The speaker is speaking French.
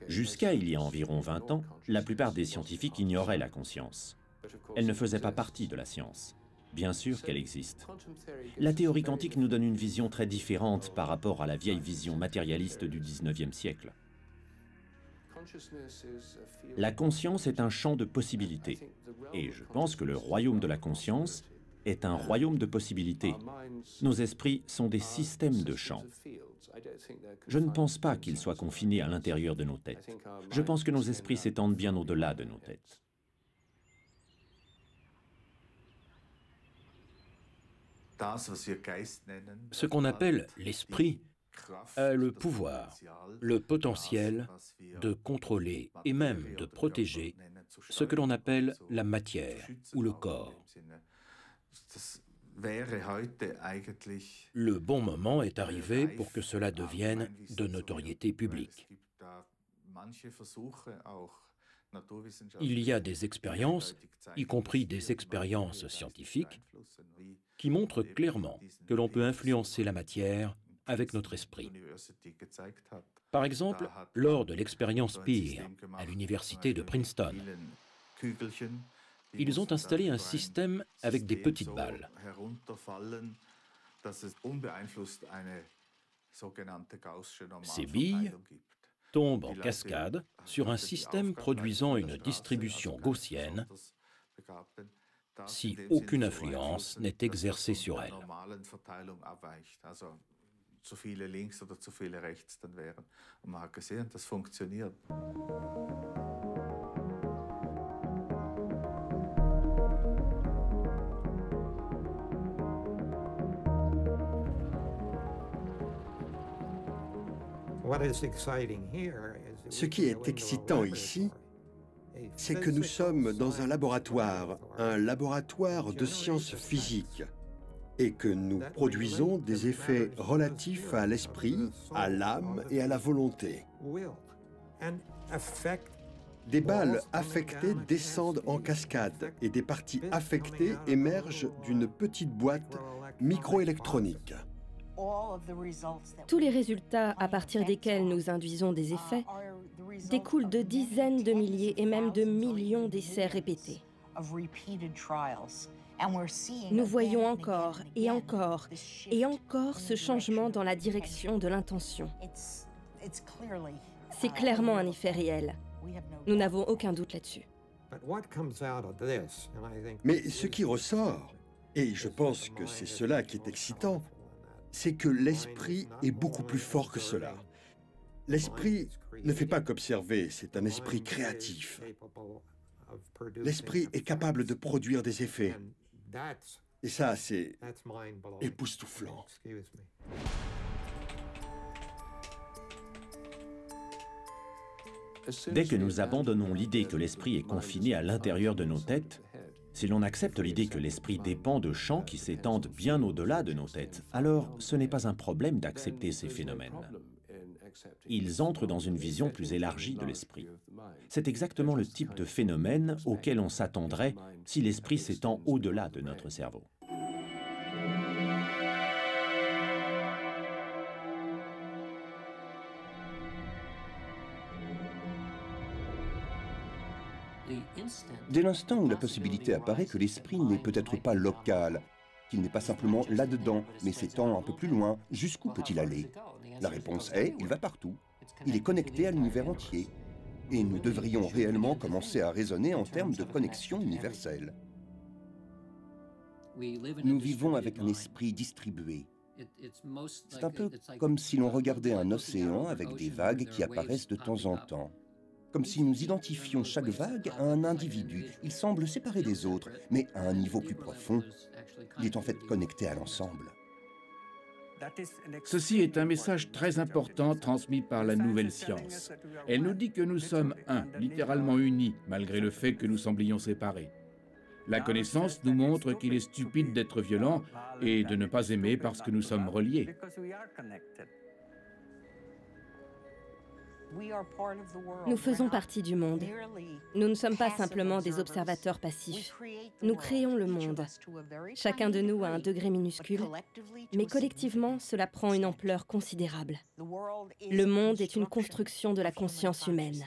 Jusqu'à il y a environ 20 ans, la plupart des scientifiques ignoraient la conscience. Elle ne faisait pas partie de la science. Bien sûr qu'elle existe. La théorie quantique nous donne une vision très différente par rapport à la vieille vision matérialiste du 19e siècle. La conscience est un champ de possibilités. Et je pense que le royaume de la conscience est un royaume de possibilités. Nos esprits sont des systèmes de champs. Je ne pense pas qu'ils soient confinés à l'intérieur de nos têtes. Je pense que nos esprits s'étendent bien au-delà de nos têtes. Ce qu'on appelle l'esprit a le pouvoir, le potentiel de contrôler et même de protéger ce que l'on appelle la matière ou le corps. Le bon moment est arrivé pour que cela devienne de notoriété publique. Il y a des expériences, y compris des expériences scientifiques, qui montrent clairement que l'on peut influencer la matière avec notre esprit. Par exemple, lors de l'expérience PEER à l'université de Princeton, ils ont installé un système avec des petites balles. Ces billes tombent en cascade sur un système produisant une distribution gaussienne si aucune influence n'est exercée sur elles. Ce qui est excitant ici, c'est que nous sommes dans un laboratoire de sciences physiques, et que nous produisons des effets relatifs à l'esprit, à l'âme et à la volonté. Des balles affectées descendent en cascade et des parties affectées émergent d'une petite boîte microélectronique. Tous les résultats à partir desquels nous induisons des effets découlent de dizaines de milliers et même de millions d'essais répétés. Nous voyons encore et encore et encore ce changement dans la direction de l'intention. C'est clairement un effet réel. Nous n'avons aucun doute là-dessus. Mais ce qui ressort, et je pense que c'est cela qui est excitant, c'est que l'esprit est beaucoup plus fort que cela. L'esprit ne fait pas qu'observer, c'est un esprit créatif. L'esprit est capable de produire des effets. Et ça, c'est époustouflant. Dès que nous abandonnons l'idée que l'esprit est confiné à l'intérieur de nos têtes, si l'on accepte l'idée que l'esprit dépend de champs qui s'étendent bien au-delà de nos têtes, alors ce n'est pas un problème d'accepter ces phénomènes. Ils entrent dans une vision plus élargie de l'esprit. C'est exactement le type de phénomène auquel on s'attendrait si l'esprit s'étend au-delà de notre cerveau. Dès l'instant où la possibilité apparaît que l'esprit n'est peut-être pas local, qu'il n'est pas simplement là-dedans, mais s'étend un peu plus loin, jusqu'où peut-il aller? La réponse est, il va partout. Il est connecté à l'univers entier. Et nous devrions réellement commencer à raisonner en termes de connexion universelle. Nous vivons avec un esprit distribué. C'est un peu comme si l'on regardait un océan avec des vagues qui apparaissent de temps en temps. Comme si nous identifions chaque vague à un individu. Il semble séparé des autres, mais à un niveau plus profond, il est en fait connecté à l'ensemble. Ceci est un message très important transmis par la nouvelle science. Elle nous dit que nous sommes un, littéralement unis, malgré le fait que nous semblions séparés. La connaissance nous montre qu'il est stupide d'être violent et de ne pas aimer parce que nous sommes reliés. Nous faisons partie du monde. Nous ne sommes pas simplement des observateurs passifs. Nous créons le monde. Chacun de nous à un degré minuscule, mais collectivement, cela prend une ampleur considérable. Le monde est une construction de la conscience humaine.